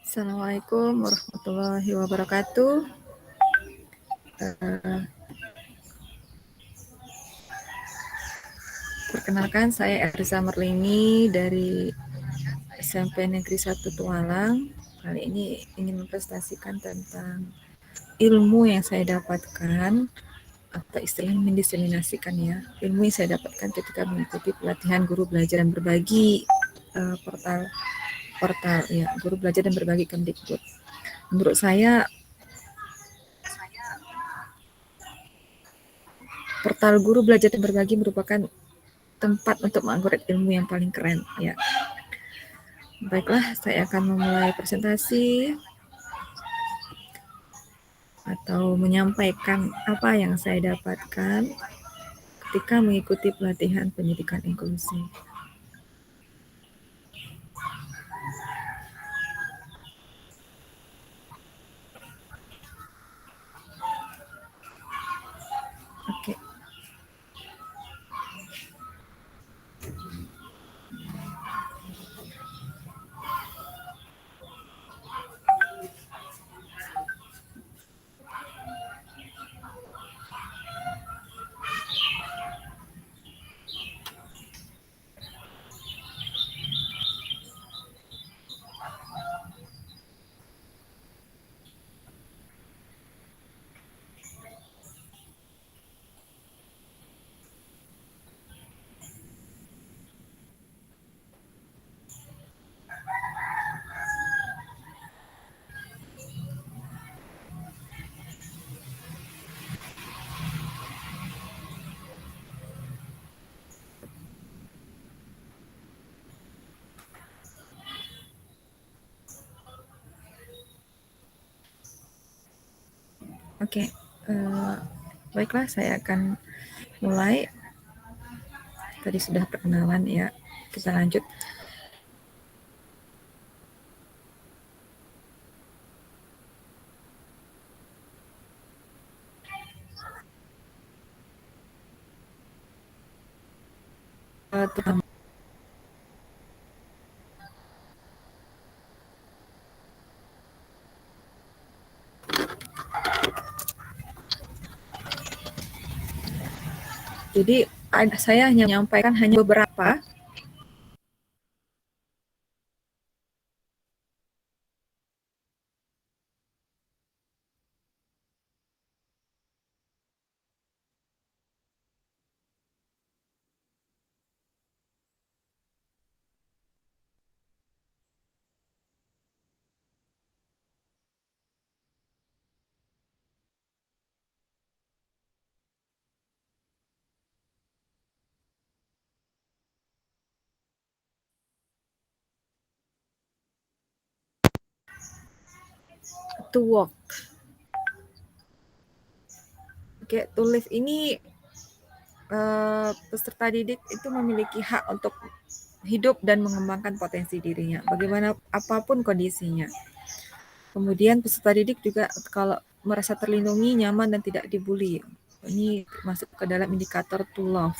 Assalamualaikum warahmatullahi wabarakatuh. Perkenalkan, saya Erza Merlini dari SMP Negeri 1 Tualang. Kali ini ingin mempresentasikan tentang ilmu yang saya dapatkan atau istilahnya mendiseminasikan ya. Ilmu yang saya dapatkan ketika mengikuti pelatihan guru belajar dan berbagi portal ya, guru belajar dan berbagi Kemdikbud. Menurut saya portal guru belajar dan berbagi merupakan tempat untuk mengangkut ilmu yang paling keren ya. Baiklah, saya akan memulai presentasi atau menyampaikan apa yang saya dapatkan ketika mengikuti pelatihan pendidikan inklusi. Oke. Oke, baiklah, saya akan mulai. Tadi sudah perkenalan ya, kita lanjut. Jadi saya hanya menyampaikan hanya beberapa to work. Oke, to live ini peserta didik itu memiliki hak untuk hidup dan mengembangkan potensi dirinya, bagaimana apapun kondisinya. Kemudian peserta didik juga kalau merasa terlindungi, nyaman, dan tidak dibully. Ini masuk ke dalam indikator to love.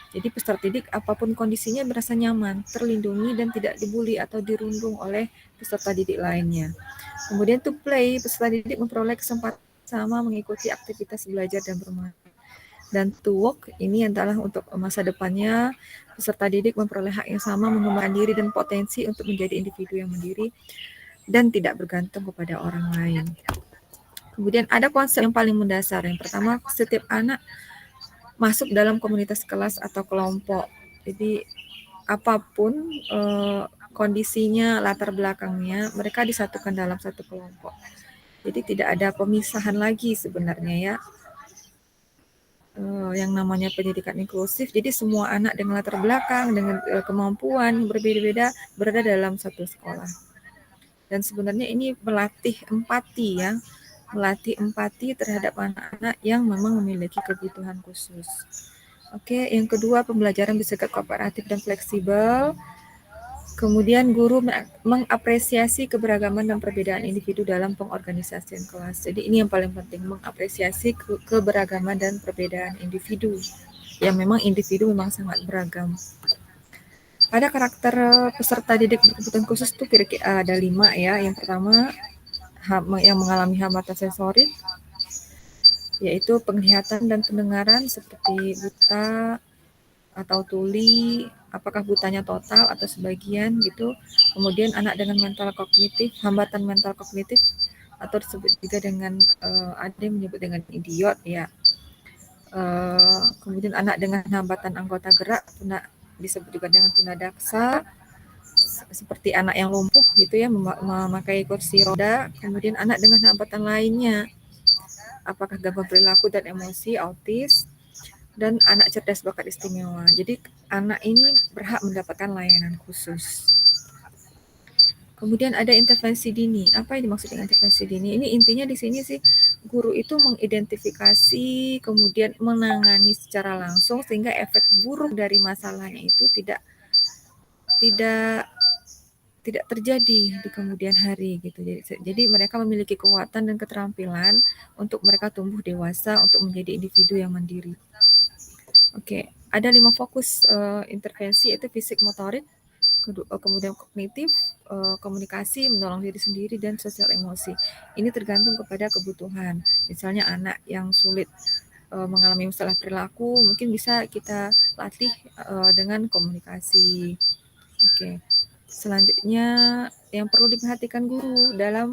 Jadi peserta didik apapun kondisinya merasa nyaman, terlindungi, dan tidak dibully atau dirundung oleh peserta didik lainnya. Kemudian to play, peserta didik memperoleh kesempatan sama mengikuti aktivitas belajar dan bermain. Dan to work ini adalah untuk masa depannya peserta didik memperoleh hak yang sama mengembangkan diri dan potensi untuk menjadi individu yang mandiri dan tidak bergantung kepada orang lain. Kemudian ada konsep yang paling mendasar. Yang pertama, setiap anak masuk dalam komunitas kelas atau kelompok. Jadi apapun kondisinya, latar belakangnya, mereka disatukan dalam satu kelompok. Jadi tidak ada pemisahan lagi sebenarnya ya. Yang namanya pendidikan inklusif, jadi semua anak dengan latar belakang, dengan kemampuan berbeda-beda berada dalam satu sekolah. Dan sebenarnya ini melatih empati terhadap anak-anak yang memang memiliki kebutuhan khusus. Oke, yang kedua, pembelajaran bersikap kooperatif dan fleksibel. Kemudian guru mengapresiasi keberagaman dan perbedaan individu dalam pengorganisasian kelas. Jadi ini yang paling penting, mengapresiasi keberagaman dan perbedaan individu. Yang memang individu memang sangat beragam. Ada karakter peserta didik berkebutuhan khusus tuh kira-kira ada 5 ya. Yang pertama yang mengalami hambatan sensorik, yaitu penglihatan dan pendengaran seperti buta atau tuli, apakah butanya total atau sebagian gitu. Kemudian anak dengan mental kognitif, hambatan mental kognitif atau disebut juga dengan ada yang menyebut dengan idiot ya. Kemudian anak dengan hambatan anggota gerak, disebut juga dengan tunadaksa, seperti anak yang lumpuh gitu ya, memakai kursi roda. Kemudian anak dengan hambatan lainnya, apakah gangguan perilaku dan emosi, autis, dan anak cerdas bakat istimewa. Jadi anak ini berhak mendapatkan layanan khusus. Kemudian ada intervensi dini. Apa yang dimaksud dengan intervensi dini? Ini intinya di sini sih guru itu mengidentifikasi, kemudian menangani secara langsung sehingga efek buruk dari masalahnya itu tidak tidak terjadi di kemudian hari gitu. Jadi mereka memiliki kekuatan dan keterampilan untuk mereka tumbuh dewasa untuk menjadi individu yang mandiri. Oke, ada 5 fokus intervensi, yaitu fisik motorik, kemudian kognitif, komunikasi, menolong diri sendiri, dan sosial emosi. Ini tergantung kepada kebutuhan. Misalnya anak yang sulit mengalami masalah perilaku, mungkin bisa kita latih dengan komunikasi. Oke. Selanjutnya yang perlu diperhatikan guru dalam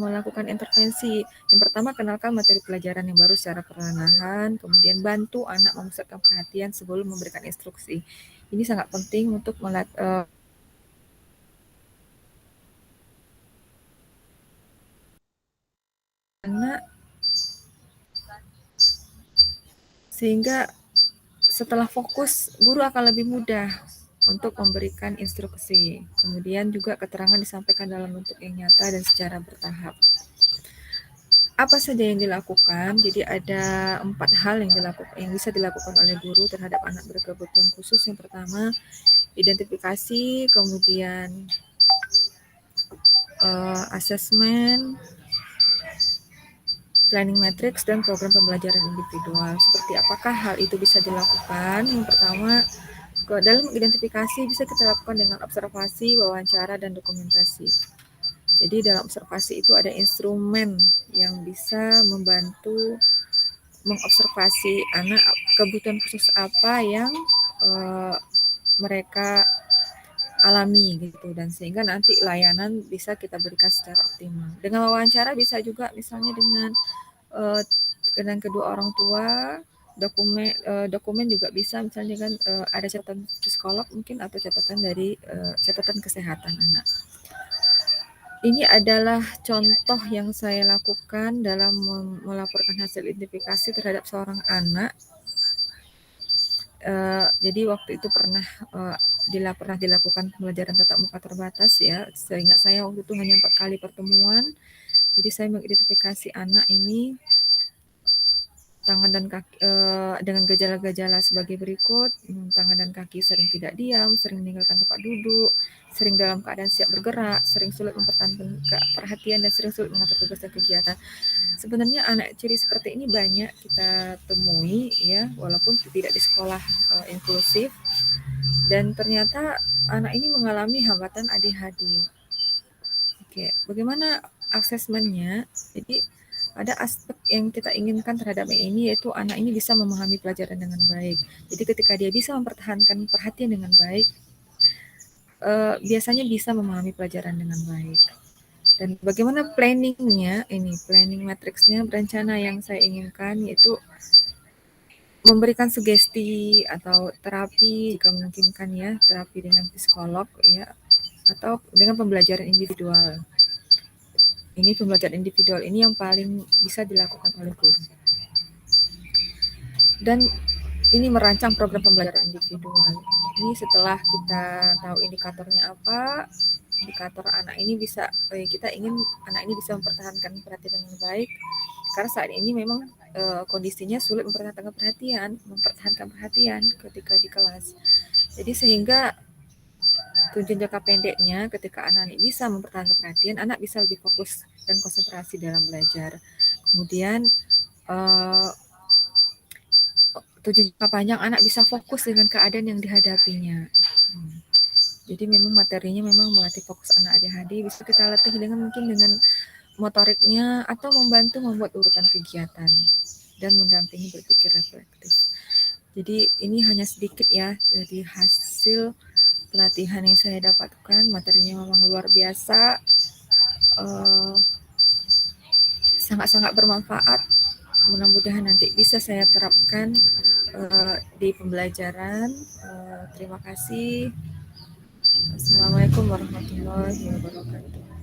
melakukan intervensi. Yang pertama, kenalkan materi pelajaran yang baru secara perlahan, kemudian bantu anak memusatkan perhatian sebelum memberikan instruksi. Ini sangat penting untuk anak sehingga setelah fokus, guru akan lebih mudah untuk memberikan instruksi. Kemudian juga keterangan disampaikan dalam bentuk yang nyata dan secara bertahap. Apa saja yang dilakukan? Jadi ada 4 hal yang bisa dilakukan oleh guru terhadap anak berkebutuhan khusus. Yang pertama, identifikasi, kemudian asesmen, planning matrix, dan program pembelajaran individual. Seperti apakah hal itu bisa dilakukan? Yang pertama, dalam identifikasi bisa kita lakukan dengan observasi, wawancara, dan dokumentasi. Jadi dalam observasi itu ada instrumen yang bisa membantu mengobservasi anak kebutuhan khusus apa yang mereka alami gitu, dan sehingga nanti layanan bisa kita berikan secara optimal. Dengan wawancara bisa juga misalnya dengan kedua orang tua, dokumen juga bisa misalnya dengan ada catatan psikolog mungkin atau catatan dari catatan kesehatan anak. Ini adalah contoh yang saya lakukan dalam melaporkan hasil identifikasi terhadap seorang anak. Jadi waktu itu pernah dilakukan pembelajaran tatap muka terbatas ya. Seingat saya waktu itu hanya 4 kali pertemuan. Jadi saya mengidentifikasi anak ini tangan dan kaki dengan gejala-gejala sebagai berikut. Tangan dan kaki sering tidak diam, sering meninggalkan tempat duduk, sering dalam keadaan siap bergerak, sering sulit mempertahankan perhatian, dan sering sulit mengatur tugas dan kegiatan. Sebenarnya anak ciri seperti ini banyak kita temui ya, walaupun tidak di sekolah inklusif, dan ternyata anak ini mengalami hambatan ADHD. Oke, bagaimana asesmennya? Jadi ada aspek yang kita inginkan terhadap ini, yaitu anak ini bisa memahami pelajaran dengan baik. Jadi ketika dia bisa mempertahankan perhatian dengan baik, biasanya bisa memahami pelajaran dengan baik. Dan bagaimana planningnya, ini planning matriksnya, berencana yang saya inginkan yaitu memberikan sugesti atau terapi jika memungkinkan ya, terapi dengan psikolog ya, atau dengan pembelajaran individual. Ini pembelajaran individual ini yang paling bisa dilakukan oleh guru. Dan ini merancang program pembelajaran individual. Ini setelah kita tahu indikatornya apa, indikator anak ini bisa kita ingin anak ini bisa mempertahankan perhatian dengan baik, karena saat ini memang kondisinya sulit mempertahankan perhatian ketika di kelas. Jadi sehingga tujuan jangka pendeknya ketika anak bisa mempertahankan perhatian, anak bisa lebih fokus dan konsentrasi dalam belajar. Kemudian tujuan jangka panjang, anak bisa fokus dengan keadaan yang dihadapinya. Jadi memang materinya memang melatih fokus anak ADHD, bisa kita latih dengan mungkin dengan motoriknya atau membantu membuat urutan kegiatan dan mendampingi berpikir reflektif. Jadi ini hanya sedikit ya dari hasil pelatihan yang saya dapatkan. Materinya memang luar biasa, sangat-sangat bermanfaat. Mudah-mudahan nanti bisa saya terapkan di pembelajaran. Terima kasih. Assalamualaikum warahmatullahi wabarakatuh.